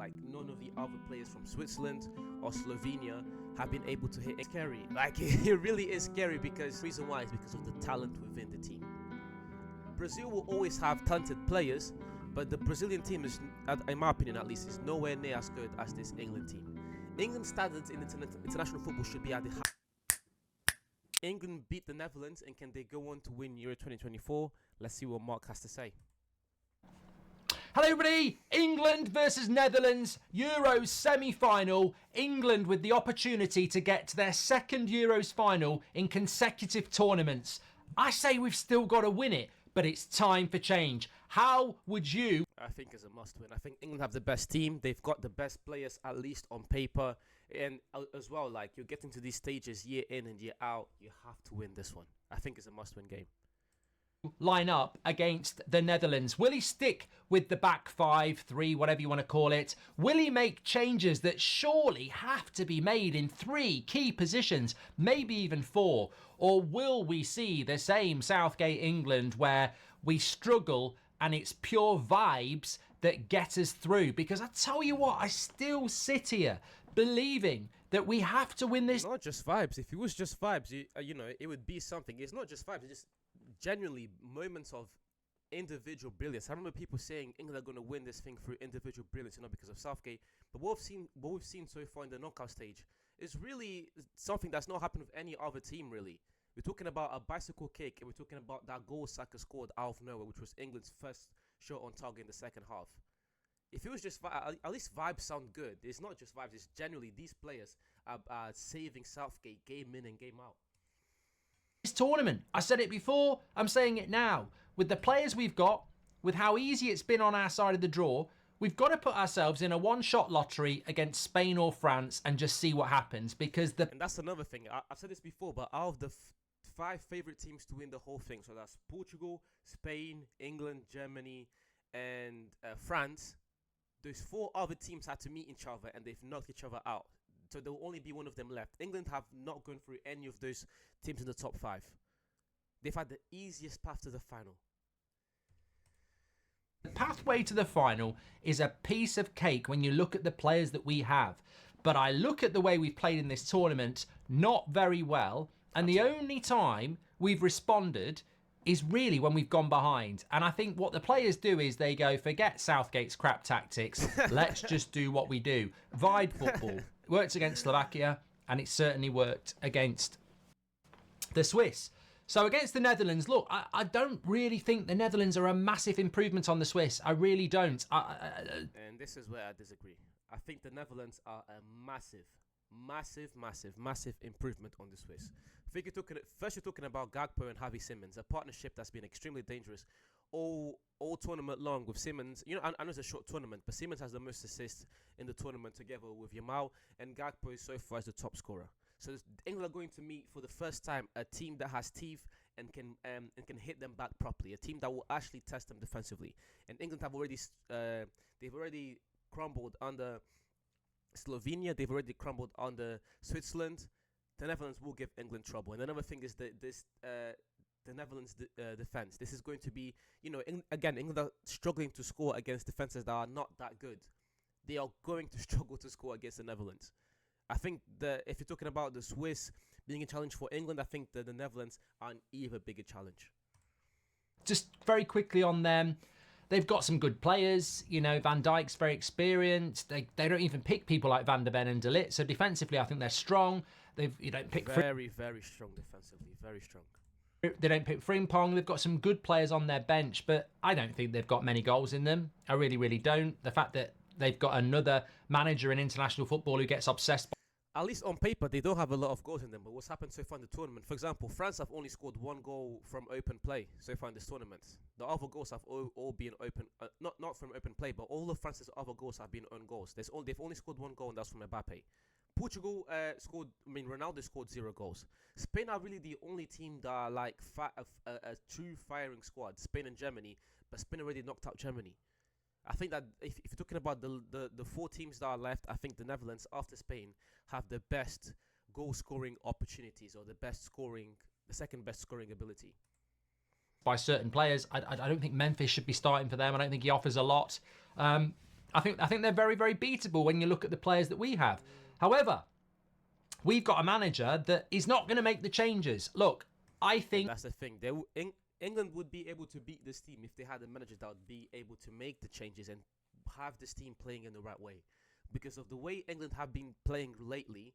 Like none of the other players from Switzerland or Slovenia have been able to hit. It's scary. Like it really is scary, because the reason why is because of the talent within the team. Brazil will always have talented players, but the Brazilian team is, in my opinion at least, is nowhere near as good as this England team. England's standards in international football should be at the high. England beat the Netherlands, and can they go on to win Euro 2024? Let's see what Mark has to say. Hello everybody, England versus Netherlands, Euros semi-final. England with the opportunity to get to their second Euros final in consecutive tournaments. I say we've still got to win it, but it's time for change. How would you? I think it's a must win. I think England have the best team. They've got the best players, at least on paper. And as well, like, you're getting to these stages year in and year out. You have to win this one. I think it's a must win game. Line up against the Netherlands? Will he stick with the back 5-3, whatever you want to call it? Will he make changes that surely have to be made in 3 key positions, maybe even 4? Or will we see the same Southgate England where we struggle and it's pure vibes that get us through? Because I tell you what, I still sit here believing that we have to win this. Not just vibes. If it was just vibes, it would be something. It's not just vibes. It's just genuinely moments of individual brilliance. I remember people saying England are going to win this thing through individual brilliance, not because of Southgate. But what we've seen so far in the knockout stage is really something that's not happened with any other team, really. We're talking about a bicycle kick, and we're talking about that goal Saka scored out of nowhere, which was England's first shot on target in the second half. If it was just at least vibes sound good. It's not just vibes. It's genuinely these players are saving Southgate game in and game out. This tournament, I said it before, I'm saying it now. With the players we've got, with how easy it's been on our side of the draw, we've got to put ourselves in a one-shot lottery against Spain or France and just see what happens, because And that's another thing. I've said this before, but out of the 5 favorite teams to win the whole thing, so that's Portugal, Spain, England, Germany, and France, those 4 other teams had to meet each other, and they've knocked each other out. So there will only be one of them left. England have not gone through any of those teams in the top 5. They've had the easiest path to the final. The pathway to the final is a piece of cake when you look at the players that we have. But I look at the way we've played in this tournament, not very well. And the only time we've responded is really when we've gone behind. And I think what the players do is they go, forget Southgate's crap tactics. Let's just do what we do. Vibe football. Worked against Slovakia, and it certainly worked against the Swiss. So against the Netherlands, look, I don't really think the Netherlands are a massive improvement on the Swiss. I really don't. And this is where I disagree. I think the Netherlands are a massive improvement on the Swiss. I think you're talking about Gakpo and Javi Simons, a partnership that's been extremely dangerous all tournament long with Simons. You know, I know it's a short tournament, but Simons has the most assists in the tournament together with Yamal, and Gakpo is so far as the top scorer. So England are going to meet for the first time a team that has teeth and can hit them back properly. A team that will actually test them defensively. And England have they've already crumbled under Slovenia. They've already crumbled under Switzerland. The Netherlands will give England trouble. And another thing is that the Netherlands defense. This is going to be, England are struggling to score against defenses that are not that good. They are going to struggle to score against the Netherlands. I think if you're talking about the Swiss being a challenge for England, I think that the Netherlands are an even bigger challenge. Just very quickly on them, they've got some good players. You know, Van Dijk's very experienced. They don't even pick people like Van der Ven and De Ligt. So defensively, I think they're strong. You don't pick very strong defensively, very strong. They don't pick Frimpong. They've got some good players on their bench, but I don't think they've got many goals in them. I really, really don't. The fact that they've got another manager in international football who gets obsessed. At least on paper, they don't have a lot of goals in them. But what's happened so far in the tournament? For example, France have only scored 1 goal from open play so far in this tournament. The other goals have all been open, not from open play, but all of France's other goals have been own goals. They've only scored 1 goal, and that's from Mbappe. Portugal Ronaldo scored 0 goals. Spain are really the only team that are like a true firing squad. Spain and Germany, but Spain already knocked out Germany. I think that if you're talking about the 4 teams that are left, I think the Netherlands, after Spain, have the best goal-scoring opportunities, or the second best scoring ability. By certain players. I don't think Memphis should be starting for them. I don't think he offers a lot. I think they're very, very beatable when you look at the players that we have. However, we've got a manager that is not going to make the changes. Look, I think that's the thing. England would be able to beat this team if they had a manager that would be able to make the changes and have this team playing in the right way. Because of the way England have been playing lately,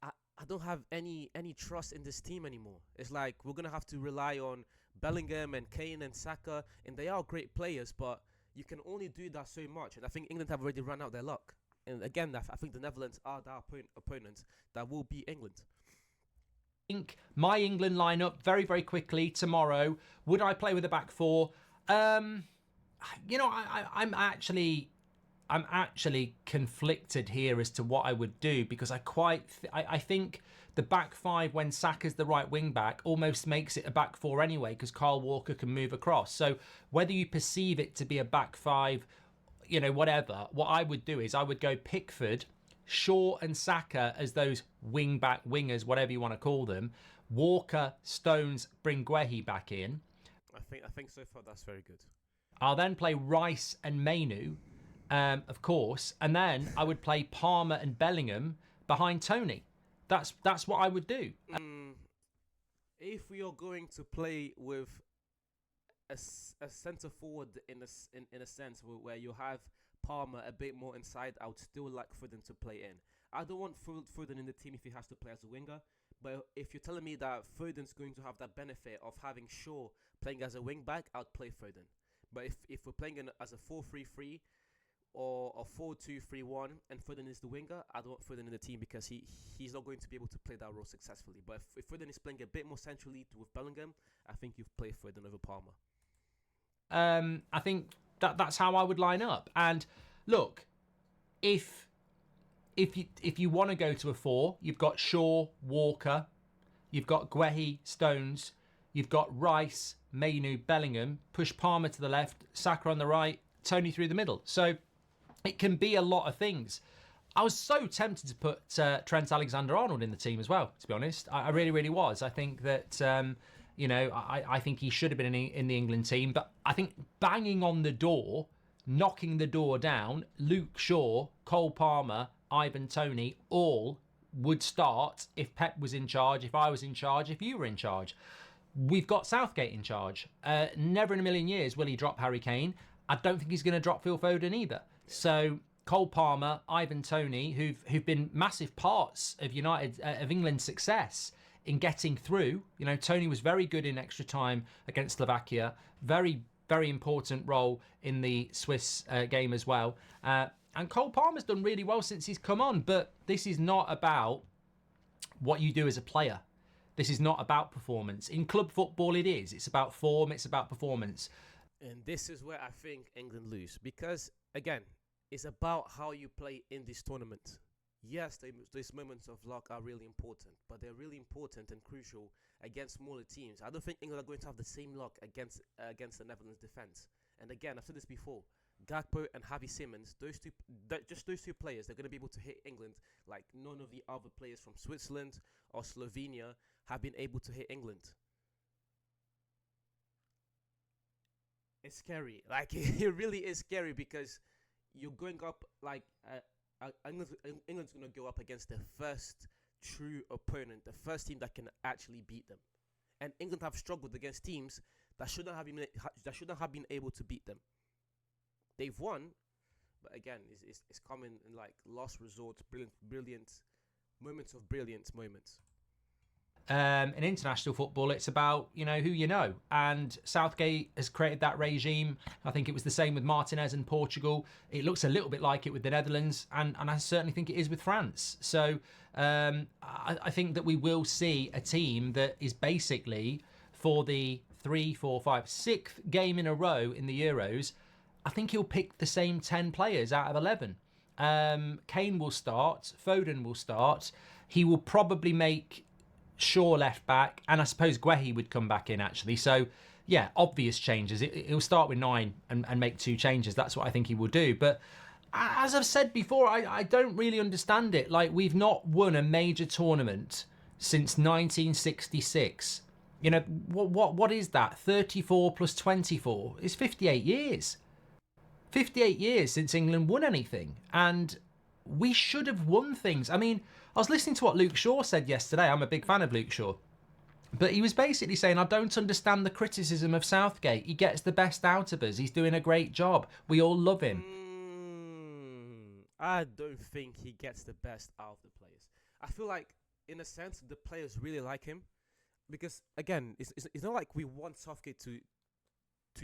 I don't have any trust in this team anymore. It's like we're going to have to rely on Bellingham and Kane and Saka, and they are great players, but you can only do that so much. And I think England have already run out their luck. And again, I think the Netherlands are their opponents that will beat England. I think my England lineup very, very quickly tomorrow. Would I play with a back four? I'm actually conflicted here as to what I would do, because I think the back five when Saka's the right wing back almost makes it a back four anyway, because Kyle Walker can move across. So whether you perceive it to be a back five, whatever, what I would do is I would go Pickford, Shaw and Saka as those wing back wingers, whatever you want to call them. Walker, Stones, bring Guehi back in. I think so far that's very good. I'll then play Rice and Mainu, of course, and then I would play Palmer and Bellingham behind Tony. That's what I would do. If we are going to play with a centre forward in a sense where you have Palmer a bit more inside, I would still like Foden to play in. I don't want Foden in the team if he has to play as a winger. But if you're telling me that Foden's going to have that benefit of having Shaw playing as a wing back, I'd play Foden. But if we're playing as a 4-3-3 or a 4-2-3-1 and Foden is the winger, I don't want Foden in the team because he's not going to be able to play that role successfully. But if Foden is playing a bit more centrally with Bellingham, I think you've played Foden over Palmer. I think that's how I would line up. And look, if you want to go to a four, you've got Shaw, Walker, you've got Guehi, Stones, you've got Rice, Mainu, Bellingham, push Palmer to the left, Saka on the right, Tony through the middle. So it can be a lot of things. I was so tempted to put Trent Alexander-Arnold in the team as well, to be honest. I really, really was. I think that, I think he should have been in the England team. But I think banging on the door, knocking the door down, Luke Shaw, Cole Palmer, Ivan Toney, all would start if Pep was in charge, if I was in charge, if you were in charge. We've got Southgate in charge. Never in a million years will he drop Harry Kane. I don't think he's going to drop Phil Foden either. So Cole Palmer, Ivan Toney, who've been massive parts of England's success in getting through. Toney was very good in extra time against Slovakia. Very, very important role in the Swiss game as well. And Cole Palmer's done really well since he's come on. But this is not about what you do as a player. This is not about performance. In club football, it is. It's about form. It's about performance. And this is where I think England lose. Because, again, it's about how you play in this tournament. Yes, these moments of luck are really important. But they're really important and crucial against smaller teams. I don't think England are going to have the same luck against the Netherlands defence. And again, I've said this before. Gakpo and Javi Simons, those two players, they're going to be able to hit England like none of the other players from Switzerland or Slovenia have been able to hit England. It's scary. Like, it really is scary because you're going up like England's going to go up against the first true opponent, the first team that can actually beat them. And England have struggled against teams that shouldn't have been able to beat them. They've won, but again, it's coming in like last resort, brilliant moments of brilliant moments. In international football, it's about who you know, and Southgate has created that regime. I think it was the same with Martinez in Portugal. It looks a little bit like it with the Netherlands, and I certainly think it is with France. So I think that we will see a team that is basically for the 3, 4, 5, 6th game in a row in the Euros. I think he'll pick the same 10 players out of 11. Kane will start. Foden will start. He will probably make Shaw left back, and I suppose Guehi would come back in actually. So, yeah, obvious changes. He'll start with 9 and make 2 changes. That's what I think he will do. But as I've said before, I don't really understand it. Like, we've not won a major tournament since 1966. What is that? 34 plus 24 is 58 years. 58 years since England won anything, and we should have won things. I mean, I was listening to what Luke Shaw said yesterday. I'm a big fan of Luke Shaw. But he was basically saying, I don't understand the criticism of Southgate. He gets the best out of us. He's doing a great job. We all love him. I don't think he gets the best out of the players. I feel like, in a sense, the players really like him. Because, again, it's not like we want Southgate to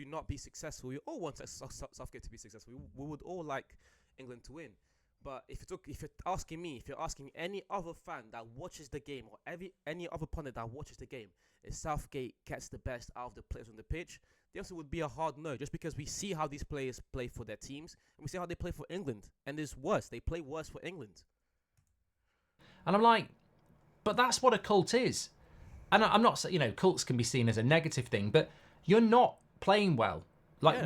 not be successful. We all want Southgate to be successful. We would all like England to win. But if you're asking me, if you're asking any other fan that watches the game, or any other pundit that watches the game, if Southgate gets the best out of the players on the pitch, the answer would be a hard no. Just because we see how these players play for their teams, and we see how they play for England, and it's worse. They play worse for England. And I'm like, but that's what a cult is. And I'm not, cults can be seen as a negative thing, but you're not playing well.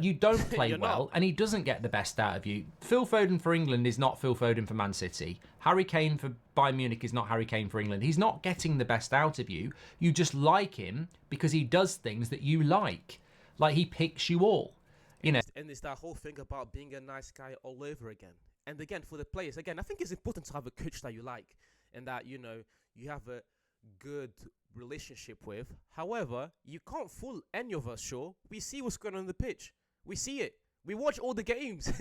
You don't play well, and he doesn't get the best out of you. Phil Foden for England is not Phil Foden for Man City. Harry Kane for Bayern Munich is not Harry Kane for England. He's not getting the best out of you. You just like him because he does things that you like. Like, he picks you all. And it's that whole thing about being a nice guy all over again. And again, for the players, again, I think it's important to have a coach that you like and that, you have a good relationship with. However, you can't fool any of us, sure. We see what's going on the pitch. We see it. We watch all the games.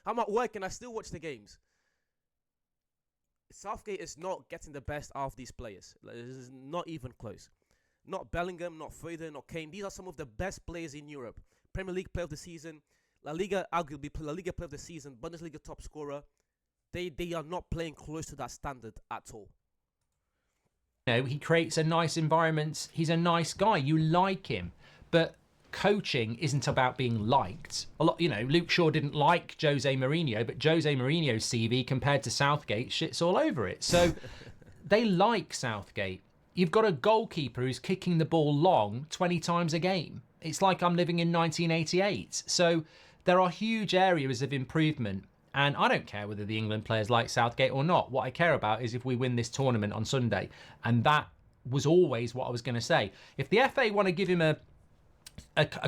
I'm at work and I still watch the games. Southgate is not getting the best out of these players. This is not even close. Not Bellingham, not Foden, not Kane. These are some of the best players in Europe. Premier League player of the season, La Liga, arguably La Liga player of the season, Bundesliga top scorer. They are not playing close to that standard at all. He creates a nice environment. He's a nice guy. You like him. But coaching isn't about being liked. Luke Shaw didn't like Jose Mourinho, but Jose Mourinho's CV compared to Southgate shits all over it. So they like Southgate. You've got a goalkeeper who's kicking the ball long 20 times a game. It's like I'm living in 1988. So there are huge areas of improvement. And I don't care whether the England players like Southgate or not. What I care about is if we win this tournament on Sunday. And that was always what I was going to say. If the FA want to give him a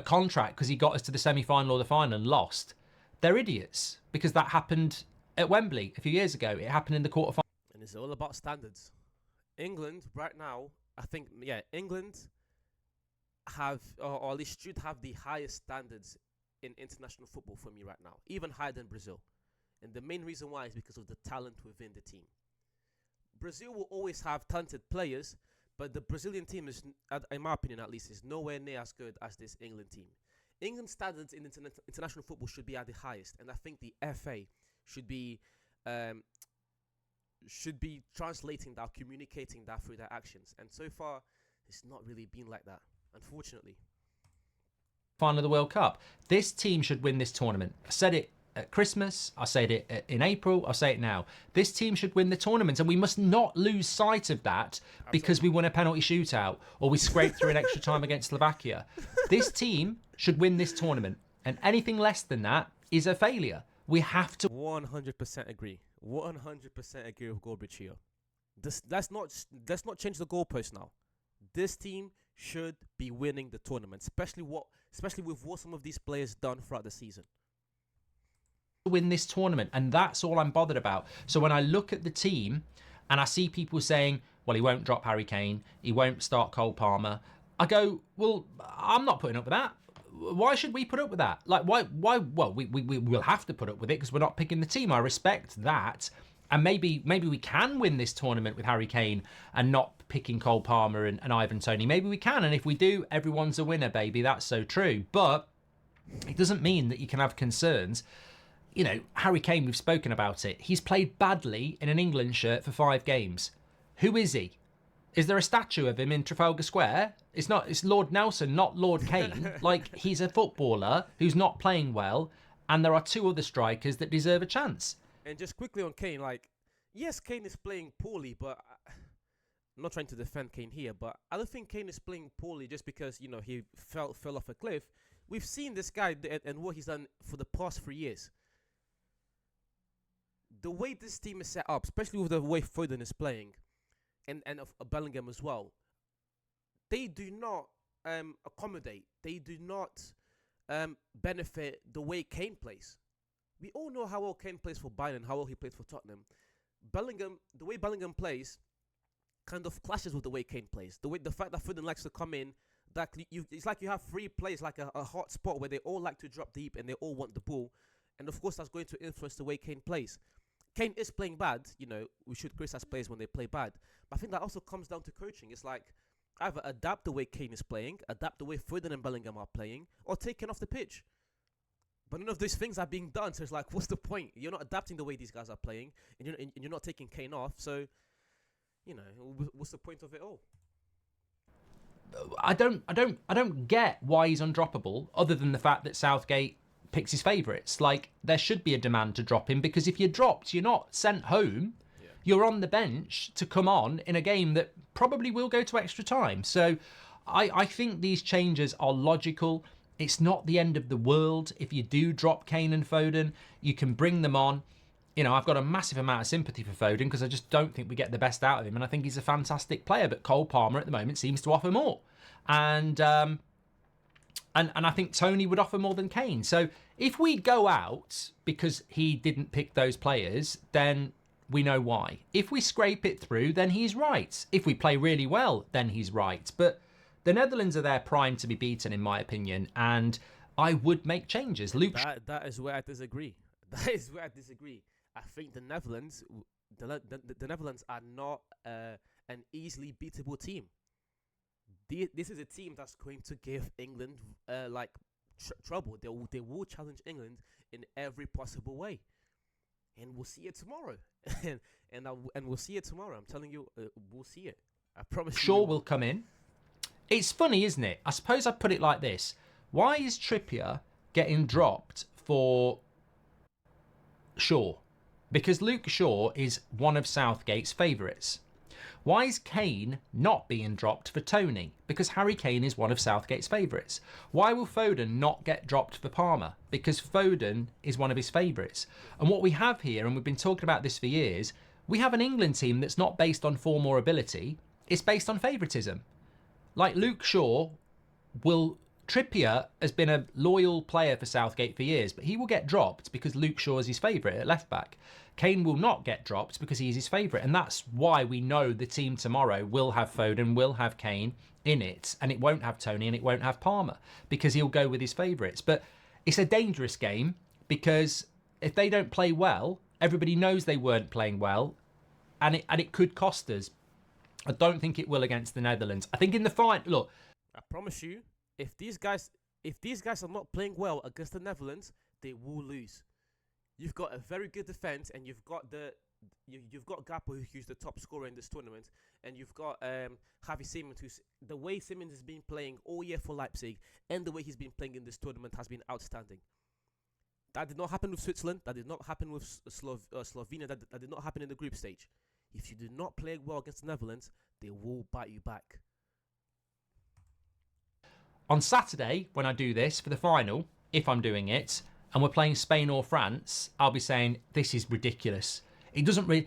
contract because he got us to the semi-final or the final and lost, they're idiots. Because that happened at Wembley a few years ago. It happened in the quarterfinal. And it's all about standards. England, right now, I think, England have, or at least should have, the highest standards in international football for me right now. Even higher than Brazil. And the main reason why is because of the talent within the team. Brazil will always have talented players, but the Brazilian team is, in my opinion at least, is nowhere near as good as this England team. England's standards in international football should be at the highest, and I think the FA should be translating that, communicating that through their actions. And so far, it's not really been like that, unfortunately. Final of the World Cup. This team should win this tournament. I said it at Christmas, I said it in April, I'll say it now. This team should win the tournament, and we must not lose sight of that because we won a penalty shootout or we scraped through an extra time against Slovakia. This team should win this tournament, and anything less than that is a failure. We have to 100% agree. 100% agree with Gorbridge here. Let's not change the goalpost now. This team should be winning the tournament, especially with what some of these players done throughout the season. Win this tournament, and that's all I'm bothered about. So when I look at the team and I see people saying, well, he won't drop Harry Kane, he won't start Cole Palmer, I go, well, I'm not putting up with that. Why should we put up with that? Why? Well, we will have to put up with it because we're not picking the team. I respect that. And maybe we can win this tournament with Harry Kane and not picking Cole Palmer and Ivan Toney. Maybe we can. And if we do, everyone's a winner, baby. That's so true. But it doesn't mean that you can have concerns. Harry Kane, we've spoken about it. He's played badly in an England shirt for 5 games. Who is he? Is there a statue of him in Trafalgar Square? It's Lord Nelson, not Lord Kane. He's a footballer who's not playing well, and there are 2 other strikers that deserve a chance. And just quickly on Kane, yes, Kane is playing poorly, but I'm not trying to defend Kane here, but I don't think Kane is playing poorly just because, he fell off a cliff. We've seen this guy and what he's done for the past 3 years. The way this team is set up, especially with the way Foden is playing, and of Bellingham as well, they do not accommodate. They do not benefit the way Kane plays. We all know how well Kane plays for Bayern and how well he plays for Tottenham. Bellingham, the way Bellingham plays, kind of clashes with the way Kane plays. The fact that Foden likes to come in, it's like you have three players, like a hot spot where they all like to drop deep and they all want the ball, and of course that's going to influence the way Kane plays. Kane is playing bad, we should criticize players when they play bad, but I think that also comes down to coaching. It's like either adapt the way Kane is playing, adapt the way Foden and Bellingham are playing, or take Kane off the pitch. But none of these things are being done, so it's like, what's the point? You're not adapting the way these guys are playing, and you're not taking Kane off, so, what's the point of it all? I don't get why he's undroppable, other than the fact that Southgate picks his favourites. Like, there should be a demand to drop him, because if you're dropped, you're not sent home. Yeah. You're on the bench to come on in a game that probably will go to extra time. So I think these changes are logical. It's not the end of the world. If you do drop Kane and Foden, you can bring them on. I've got a massive amount of sympathy for Foden because I just don't think we get the best out of him. And I think he's a fantastic player. But Cole Palmer at the moment seems to offer more. And I think Tony would offer more than Kane. So if we go out because he didn't pick those players, then we know why. If we scrape it through, then he's right. If we play really well, then he's right. But the Netherlands are there primed to be beaten, in my opinion, and I would make changes. Luke, that is where I disagree. That is where I disagree. I think the Netherlands are not an easily beatable team. This is a team that's going to give England trouble. They will challenge England in every possible way, and we'll see it tomorrow. and we'll see it tomorrow. I'm telling you, we'll see it. I promise. Shaw will come in. It's funny, isn't it? I suppose I'd put it like this. Why is Trippier getting dropped for Shaw? Because Luke Shaw is one of Southgate's favourites. Why is Kane not being dropped for Tony? Because Harry Kane is one of Southgate's favourites. Why will Foden not get dropped for Palmer? Because Foden is one of his favourites. And what we have here, and we've been talking about this for years, we have an England team that's not based on form or ability. It's based on favouritism. Like Luke Shaw Trippier has been a loyal player for Southgate for years, but he will get dropped because Luke Shaw is his favourite at left back. Kane will not get dropped because he's his favourite, and that's why we know the team tomorrow will have Foden, will have Kane in it, and it won't have Tony and it won't have Palmer because he'll go with his favourites. But it's a dangerous game because if they don't play well, everybody knows they weren't playing well, and it could cost us. I don't think it will against the Netherlands. I think in the final, look, I promise you, if these guys are not playing well against the Netherlands, they will lose. You've got a very good defense, and you've got you've got Gakpo, who's the top scorer in this tournament, and you've got Xavi Simons, who's the way Simons has been playing all year for Leipzig, and the way he's been playing in this tournament has been outstanding. That did not happen with Switzerland. That did not happen with Slovenia. That did not happen in the group stage. If you do not play well against the Netherlands, they will bite you back. On Saturday, when I do this for the final, if I'm doing it, and we're playing Spain or France, I'll be saying, this is ridiculous. It doesn't really...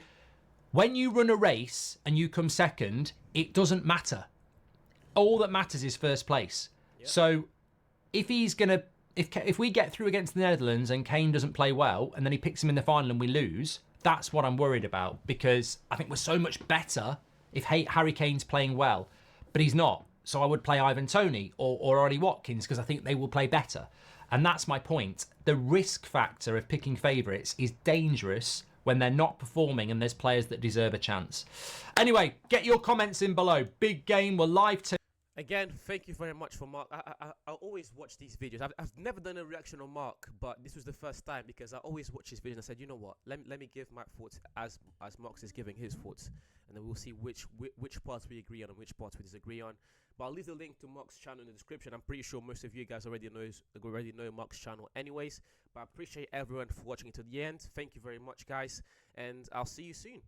When you run a race and you come second, it doesn't matter. All that matters is first place. Yep. So if he's going to... If we get through against the Netherlands and Kane doesn't play well, and then he picks him in the final and we lose, that's what I'm worried about, because I think we're so much better if Harry Kane's playing well, but he's not. So I would play Ivan Toney or Ollie Watkins because I think they will play better. And that's my point. The risk factor of picking favourites is dangerous when they're not performing and there's players that deserve a chance. Anyway, get your comments in below. Big game. We're live to... Again, thank you very much for Mark. I always watch these videos. I've never done a reaction on Mark, but this was the first time because I always watch his videos and I said, you know what, let me give my thoughts as Mark is giving his thoughts, and then we'll see which parts we agree on and which parts we disagree on. But I'll leave the link to Mark's channel in the description. I'm pretty sure most of you guys already know Mark's channel anyways, but I appreciate everyone for watching it to the end. Thank you very much, guys, and I'll see you soon.